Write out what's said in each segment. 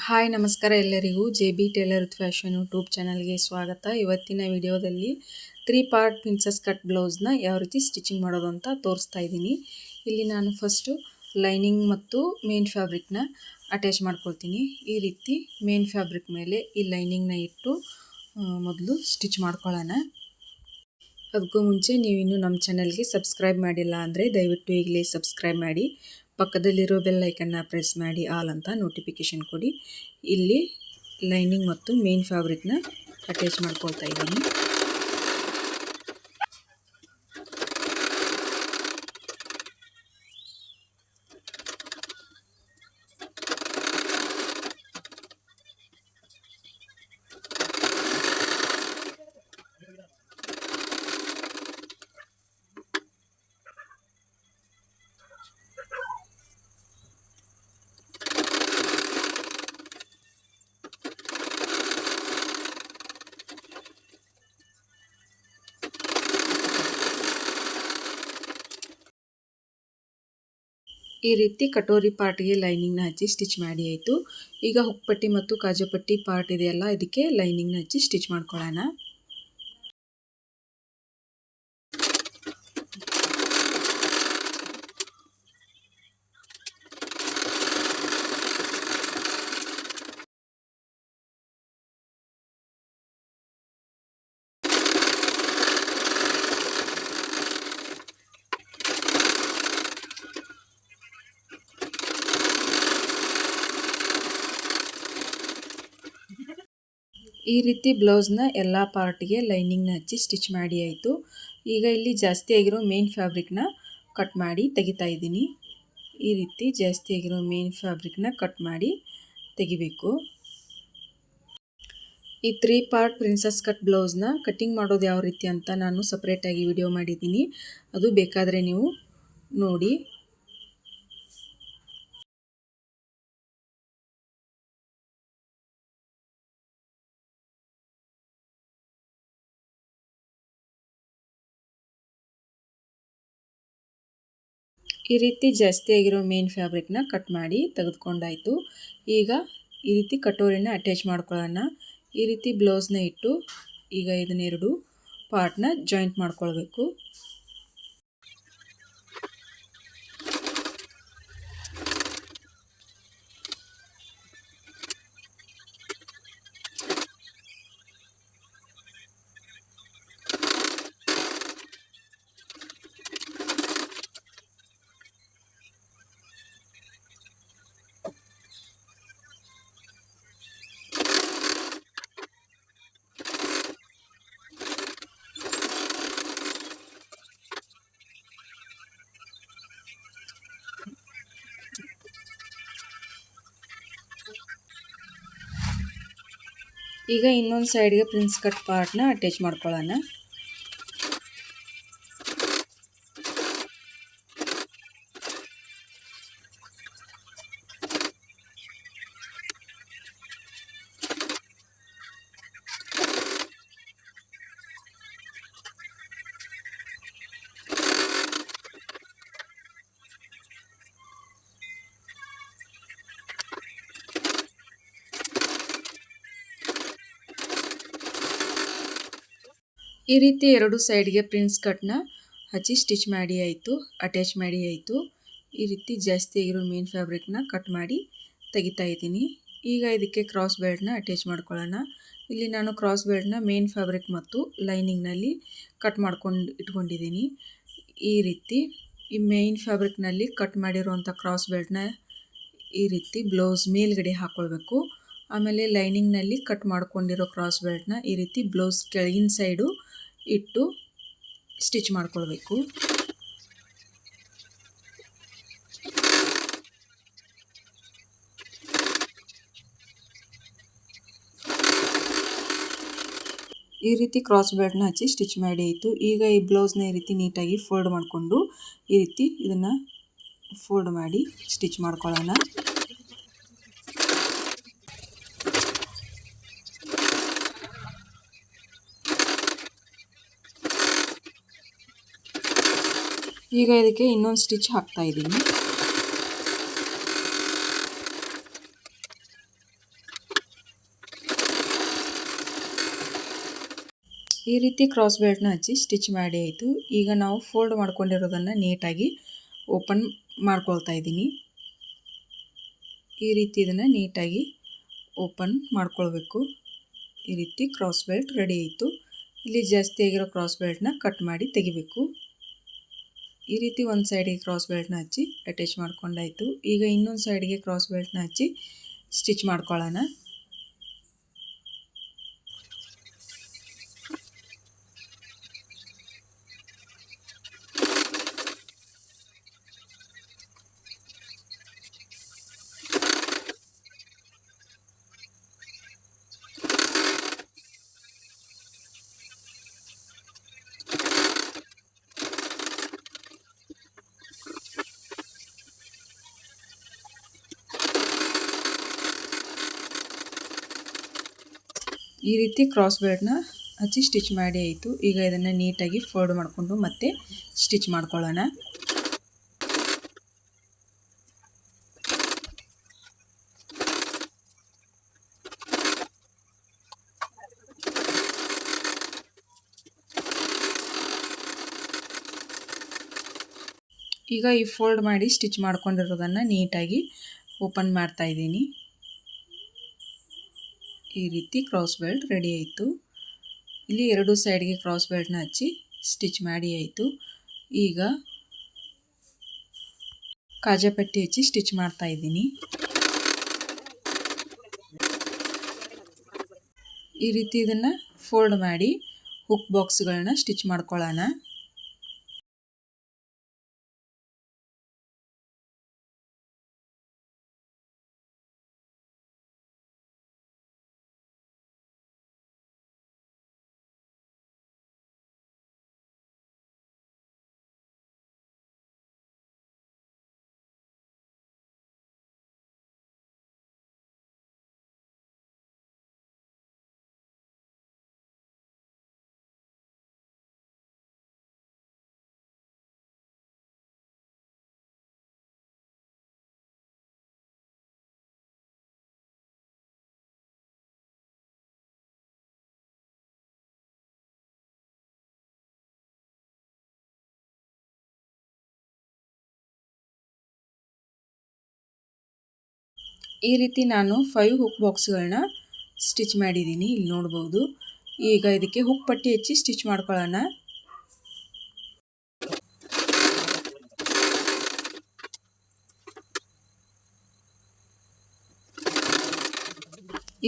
Hi ನಮಸ್ಕಾರ ಎಲ್ಲರಿಗೂ JB Taylor fashion YouTube ಚಾನಲ್ಗೆ ಸ್ವಾಗತ. ಇವತ್ತಿನ ವಿಡಿಯೋದಲ್ಲಿ 3 ಪಾರ್ಟ್ ಪ್ರಿನ್ಸಸ್ ಕಟ್ ಬ್ಲೌಸ್ನ ಯಾವ ರೀತಿ ಸ್ಟಿಚಿಂಗ್ ಮಾಡೋದು ಅಂತ ತೋರಿಸ್ತಾ ಇದ್ದೀನಿ. ಇಲ್ಲಿ ನಾನು ಫಸ್ಟು ಲೈನಿಂಗ್ ಮತ್ತು ಮೇನ್ ಫ್ಯಾಬ್ರಿಕ್ನ ಅಟ್ಯಾಚ್ ಮಾಡ್ಕೊಳ್ತೀನಿ. ಈ ರೀತಿ ಮೇನ್ ಫ್ಯಾಬ್ರಿಕ್ ಮೇಲೆ ಈ ಲೈನಿಂಗ್ನ ಇಟ್ಟು ಮೊದಲು ಸ್ಟಿಚ್ ಮಾಡ್ಕೊಳ್ಳೋಣ. ಅದಕ್ಕೂ ಮುಂಚೆ ನೀವಿನ್ನೂ ನಮ್ಮ ಚಾನಲ್ಗೆ ಸಬ್ಸ್ಕ್ರೈಬ್ ಮಾಡಿಲ್ಲ ಅಂದರೆ ದಯವಿಟ್ಟು ಈಗಲೇ ಸಬ್ಸ್ಕ್ರೈಬ್ ಮಾಡಿ, ಪಕ್ಕದಲ್ಲಿರೋ ಬೆಲ್ ಐಕನ್ನ ಪ್ರೆಸ್ ಮಾಡಿ ಆಲ್ ಅಂತ ನೋಟಿಫಿಕೇಷನ್ ಕೊಡಿ. ಇಲ್ಲಿ ಲೈನಿಂಗ್ ಮತ್ತು ಮೇನ್ ಫ್ಯಾಬ್ರಿಕ್ನ ಅಟ್ಯಾಚ್ ಮಾಡ್ಕೊಳ್ತಾ ಇದ್ದೀನಿ. ಈ ರೀತಿ ಕಟೋರಿ ಪಾರ್ಟ್ಗೆ ಲೈನಿಂಗ್ನ ಹಚ್ಚಿ ಸ್ಟಿಚ್ ಮಾಡಿ ಆಯಿತು. ಈಗ ಹುಕ್ಪಟ್ಟಿ ಮತ್ತು ಕಾಜಾಪಟ್ಟಿ ಪಾರ್ಟ್ ಇದೆಯಲ್ಲ, ಇದಕ್ಕೆ ಲೈನಿಂಗ್ನ ಹಚ್ಚಿ ಸ್ಟಿಚ್ ಮಾಡ್ಕೊಳ್ಳೋಣ. ಈ ರೀತಿ ಬ್ಲೌಸ್ನ ಎಲ್ಲ ಪಾರ್ಟ್ಗೆ ಲೈನಿಂಗ್ನ ಹಚ್ಚಿ ಸ್ಟಿಚ್ ಮಾಡಿ ಆಯಿತು. ಈಗ ಇಲ್ಲಿ ಜಾಸ್ತಿ ಆಗಿರೋ ಮೇನ್ ಫ್ಯಾಬ್ರಿಕ್ನ ಕಟ್ ಮಾಡಿ ತೆಗಿತಾ ಇದ್ದೀನಿ. ಈ ರೀತಿ ಜಾಸ್ತಿ ಆಗಿರೋ ಮೇನ್ ಫ್ಯಾಬ್ರಿಕ್ನ ಕಟ್ ಮಾಡಿ ತೆಗಿಬೇಕು. ಈ 3 ಪಾರ್ಟ್ ಪ್ರಿನ್ಸಸ್ ಕಟ್ ಬ್ಲೌಸ್ನ ಕಟ್ಟಿಂಗ್ ಮಾಡೋದು ಯಾವ ರೀತಿ ಅಂತ ನಾನು ಸಪ್ರೇಟಾಗಿ ವಿಡಿಯೋ ಮಾಡಿದ್ದೀನಿ, ಅದು ಬೇಕಾದರೆ ನೀವು ನೋಡಿ. ಈ ರೀತಿ ಜಾಸ್ತಿ ಆಗಿರೋ ಮೇನ್ ಫ್ಯಾಬ್ರಿಕ್ನ ಕಟ್ ಮಾಡಿ ತೆಗೆದುಕೊಂಡಾಯಿತು. ಈಗ ಈ ರೀತಿ ಕಟೋರಿನ ಅಟ್ಯಾಚ್ ಮಾಡ್ಕೊಳ್ಳೋಣ. ಈ ರೀತಿ ಬ್ಲೌಸ್ನ ಇಟ್ಟು ಈಗ ಇದನ್ನೆರಡು ಪಾರ್ಟ್ನ ಜಾಯಿಂಟ್ ಮಾಡ್ಕೊಳ್ಬೇಕು. ಈಗ ಇನ್ನೊಂದು ಸೈಡ್ಗೆ ಪ್ರಿನ್ಸ್ ಕಟ್ ಪಾರ್ಟ್ನ ಅಟ್ಯಾಚ್ ಮಾಡ್ಕೊಳ್ಳೋಣ. ಈ ರೀತಿ ಎರಡು ಸೈಡ್ಗೆ ಪ್ರಿನ್ಸ್ ಕಟ್ನ ಹಚ್ಚಿ ಸ್ಟಿಚ್ ಮಾಡಿ ಆಯಿತು, ಅಟ್ಯಾಚ್ ಮಾಡಿ ಆಯಿತು. ಈ ರೀತಿ ಜಾಸ್ತಿ ಆಗಿರೋ ಮೇನ್ ಫ್ಯಾಬ್ರಿಕ್ನ ಕಟ್ ಮಾಡಿ ತೆಗಿತಾ ಇದ್ದೀನಿ. ಈಗ ಇದಕ್ಕೆ ಕ್ರಾಸ್ ಬೆಲ್ಟ್ನ ಅಟ್ಯಾಚ್ ಮಾಡ್ಕೊಳ್ಳೋಣ. ಇಲ್ಲಿ ನಾನು ಕ್ರಾಸ್ ಬೆಲ್ಟ್ನ ಮೇನ್ ಫ್ಯಾಬ್ರಿಕ್ ಮತ್ತು ಲೈನಿಂಗ್ನಲ್ಲಿ ಕಟ್ ಮಾಡ್ಕೊಂಡು ಇಟ್ಕೊಂಡಿದ್ದೀನಿ. ಈ ರೀತಿ ಈ ಮೇನ್ ಫ್ಯಾಬ್ರಿಕ್ನಲ್ಲಿ ಕಟ್ ಮಾಡಿರುವಂಥ ಕ್ರಾಸ್ ಬೆಲ್ಟ್ನ ಈ ರೀತಿ ಬ್ಲೌಸ್ ಮೇಲ್ಗಡೆ ಹಾಕ್ಕೊಳ್ಬೇಕು. ಆಮೇಲೆ ಲೈನಿಂಗ್ನಲ್ಲಿ ಕಟ್ ಮಾಡ್ಕೊಂಡಿರೋ ಕ್ರಾಸ್ ಬೆಲ್ಟ್ನ ಈ ರೀತಿ ಬ್ಲೌಸ್ ಕೆಳಗಿನ ಸೈಡು ಇಟ್ಟು ಸ್ಟಿಚ್ ಮಾಡ್ಕೊಳ್ಬೇಕು. ಈ ರೀತಿ ಕ್ರಾಸ್ ಬೆಲ್ಟ್ನ ಹಚ್ಚಿ ಸ್ಟಿಚ್ ಮಾಡಿ ಆಯಿತು. ಈಗ ಈ ಬ್ಲೌಸ್ನ ಈ ರೀತಿ ನೀಟಾಗಿ ಫೋಲ್ಡ್ ಮಾಡಿಕೊಂಡು ಈ ರೀತಿ ಇದನ್ನು ಫೋಲ್ಡ್ ಮಾಡಿ ಸ್ಟಿಚ್ ಮಾಡ್ಕೊಳ್ಳೋಣ. ಈಗ ಇದಕ್ಕೆ ಇನ್ನೊಂದು ಸ್ಟಿಚ್ ಹಾಕ್ತಾ ಇದ್ದೀನಿ. ಈ ರೀತಿ ಕ್ರಾಸ್ ಬೆಲ್ಟ್ನ ಹಚ್ಚಿ ಸ್ಟಿಚ್ ಮಾಡಿ ಆಯಿತು. ಈಗ ನಾವು ಫೋಲ್ಡ್ ಮಾಡ್ಕೊಂಡಿರೋದನ್ನು ನೀಟಾಗಿ ಓಪನ್ ಮಾಡ್ಕೊಳ್ತಾ ಇದ್ದೀನಿ. ಈ ರೀತಿ ಇದನ್ನು ನೀಟಾಗಿ ಓಪನ್ ಮಾಡ್ಕೊಳ್ಬೇಕು. ಈ ರೀತಿ ಕ್ರಾಸ್ ಬೆಲ್ಟ್ ರೆಡಿ ಆಯಿತು. ಇಲ್ಲಿ ಜಾಸ್ತಿ ಆಗಿರೋ ಕ್ರಾಸ್ ಬೆಲ್ಟ್ನ ಕಟ್ ಮಾಡಿ ತೆಗಿಬೇಕು. ಈ ರೀತಿ ಒಂದು ಸೈಡಿಗೆ ಕ್ರಾಸ್ ಬೆಲ್ಟ್ನ ಹಚ್ಚಿ ಅಟ್ಯಾಚ್ ಮಾಡ್ಕೊಂಡಾಯಿತು. ಈಗ ಇನ್ನೊಂದು ಸೈಡ್ಗೆ ಕ್ರಾಸ್ ಬೆಲ್ಟ್ನ ಹಚ್ಚಿ ಸ್ಟಿಚ್ ಮಾಡ್ಕೊಳ್ಳೋಣ. ಈ ರೀತಿ ಕ್ರಾಸ್ ಬೆಲ್ಟ್ನ ಹಚ್ಚಿ ಸ್ಟಿಚ್ ಮಾಡಿ ಆಯಿತು. ಈಗ ಇದನ್ನು ನೀಟಾಗಿ ಫೋಲ್ಡ್ ಮಾಡಿಕೊಂಡು ಮತ್ತೆ ಸ್ಟಿಚ್ ಮಾಡ್ಕೊಳ್ಳೋಣ. ಈಗ ಈ ಫೋಲ್ಡ್ ಮಾಡಿ ಸ್ಟಿಚ್ ಮಾಡ್ಕೊಂಡಿರೋದನ್ನು ನೀಟಾಗಿ ಓಪನ್ ಮಾಡ್ತಾ ಇದ್ದೀನಿ. ಈ ರೀತಿ ಕ್ರಾಸ್ ಬೆಲ್ಟ್ ರೆಡಿ ಆಯಿತು. ಇಲ್ಲಿ ಎರಡು ಸೈಡ್ಗೆ ಕ್ರಾಸ್ ಬೆಲ್ಟ್ನ ಹಚ್ಚಿ ಸ್ಟಿಚ್ ಮಾಡಿ ಆಯಿತು. ಈಗ ಕಾಜಾಪಟ್ಟಿ ಹಚ್ಚಿ ಸ್ಟಿಚ್ ಮಾಡ್ತಾ ಇದ್ದೀನಿ. ಈ ರೀತಿ ಇದನ್ನು ಫೋಲ್ಡ್ ಮಾಡಿ ಹುಕ್ ಬಾಕ್ಸ್ಗಳನ್ನ ಸ್ಟಿಚ್ ಮಾಡ್ಕೊಳ್ಳೋಣ. ಈ ರೀತಿ ನಾನು 5 ಹುಕ್ ಬಾಕ್ಸ್ಗಳನ್ನ ಸ್ಟಿಚ್ ಮಾಡಿದ್ದೀನಿ, ಇಲ್ಲಿ ನೋಡ್ಬೋದು. ಈಗ ಇದಕ್ಕೆ ಹುಕ್ ಪಟ್ಟಿ ಹಚ್ಚಿ ಸ್ಟಿಚ್ ಮಾಡ್ಕೊಳ್ಳೋಣ.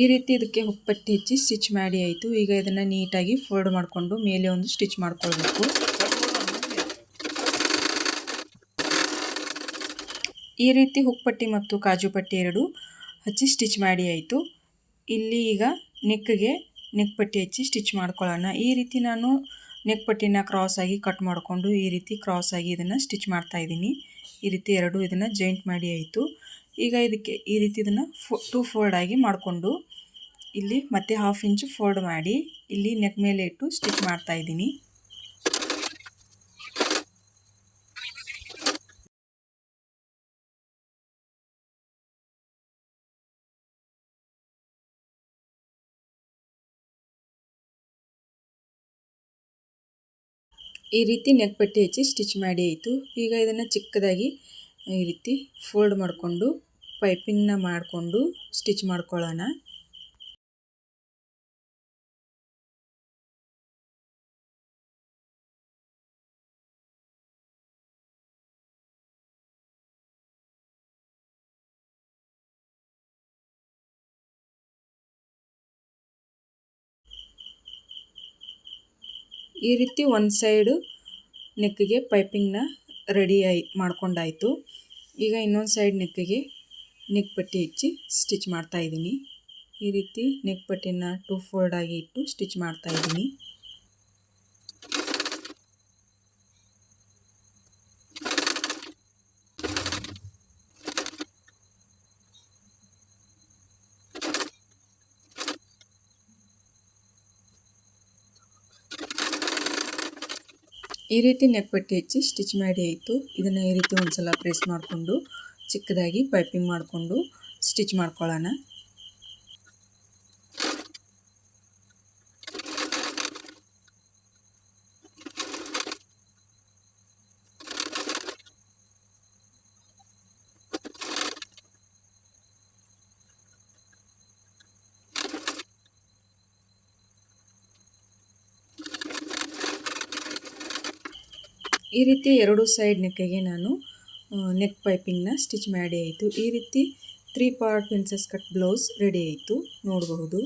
ಈ ರೀತಿ ಇದಕ್ಕೆ ಹುಕ್ ಪಟ್ಟಿ ಹಚ್ಚಿ ಸ್ಟಿಚ್ ಮಾಡಿ ಆಯಿತು. ಈಗ ಇದನ್ನು ನೀಟಾಗಿ ಫೋಲ್ಡ್ ಮಾಡಿಕೊಂಡು ಮೇಲೆ ಒಂದು ಸ್ಟಿಚ್ ಮಾಡ್ಕೊಳ್ಬೇಕು. ಈ ರೀತಿ ಹುಕ್ ಪಟ್ಟಿ ಮತ್ತು ಕಾಜು ಪಟ್ಟಿ ಎರಡು ಹಚ್ಚಿ ಸ್ಟಿಚ್ ಮಾಡಿ ಆಯಿತು. ಇಲ್ಲಿ ಈಗ ನೆಕ್ ಪಟ್ಟಿ ಹಚ್ಚಿ ಸ್ಟಿಚ್ ಮಾಡ್ಕೊಳ್ಳೋಣ. ಈ ರೀತಿ ನಾನು ನೆಕ್ ಪಟ್ಟಿನ ಕ್ರಾಸ್ ಆಗಿ ಕಟ್ ಮಾಡಿಕೊಂಡು ಈ ರೀತಿ ಕ್ರಾಸ್ ಆಗಿ ಇದನ್ನು ಸ್ಟಿಚ್ ಮಾಡ್ತಾ ಇದ್ದೀನಿ. ಈ ರೀತಿ ಎರಡು ಇದನ್ನು ಜಾಯಿಂಟ್ ಮಾಡಿ ಆಯಿತು. ಈಗ ಇದಕ್ಕೆ ಈ ರೀತಿ ಇದನ್ನು 2 ಫೋಲ್ಡ್ ಆಗಿ ಮಾಡಿಕೊಂಡು ಇಲ್ಲಿ ಮತ್ತೆ 1/2 ಇಂಚ್ ಫೋಲ್ಡ್ ಮಾಡಿ ಇಲ್ಲಿ ನೆಕ್ ಮೇಲೆ ಇಟ್ಟು ಸ್ಟಿಚ್ ಮಾಡ್ತಾ ಇದ್ದೀನಿ. ಈ ರೀತಿ ನೆಕ್ ಪಟ್ಟಿ ಹಚ್ಚಿ ಸ್ಟಿಚ್ ಮಾಡಿ ಆಯಿತು. ಈಗ ಇದನ್ನು ಚಿಕ್ಕದಾಗಿ ಈ ರೀತಿ ಫೋಲ್ಡ್ ಮಾಡಿಕೊಂಡು ಪೈಪಿಂಗ್ನ ಮಾಡಿಕೊಂಡು ಸ್ಟಿಚ್ ಮಾಡ್ಕೊಳ್ಳೋಣ. ಈ ರೀತಿ ಒಂದು ಸೈಡು ನೆಕ್ಕಿಗೆ ಪೈಪಿಂಗ್ನ ರೆಡಿ ಮಾಡ್ಕೊಂಡಾಯಿತು. ಈಗ ಇನ್ನೊಂದು ಸೈಡ್ ನೆಕ್ಕಿಗೆ ನೆಕ್ ಪಟ್ಟಿ ಹಚ್ಚಿ ಸ್ಟಿಚ್ ಮಾಡ್ತಾ ಇದ್ದೀನಿ. ಈ ರೀತಿ ನೆಕ್ ಪಟ್ಟಿನ 2 ಫೋಲ್ಡ್ ಆಗಿ ಇಟ್ಟು ಸ್ಟಿಚ್ ಮಾಡ್ತಾ ಇದ್ದೀನಿ. ಈ ರೀತಿ ನೆಕ್ ಪಟ್ಟಿ ಹಚ್ಚಿ ಸ್ಟಿಚ್ ಮಾಡಿ ಆಯಿತು. ಇದನ್ನು ಈ ರೀತಿ ಒಂದು ಸಲ ಪ್ರೆಸ್ ಮಾಡಿಕೊಂಡು ಚಿಕ್ಕದಾಗಿ ಪೈಪಿಂಗ್ ಮಾಡಿಕೊಂಡು ಸ್ಟಿಚ್ ಮಾಡ್ಕೊಳ್ಳೋಣ. ಈ ರೀತಿ ಎರಡು ಸೈಡ್ ನೆಕ್ಕಿಗೆ ನಾನು ನೆಕ್ ಪೈಪಿಂಗ್ನ ಸ್ಟಿಚ್ ಮಾಡಿ ಆಯಿತು. ಈ ರೀತಿ 3 part princess cut blouse ready ಆಯಿತು ನೋಡಬಹುದು.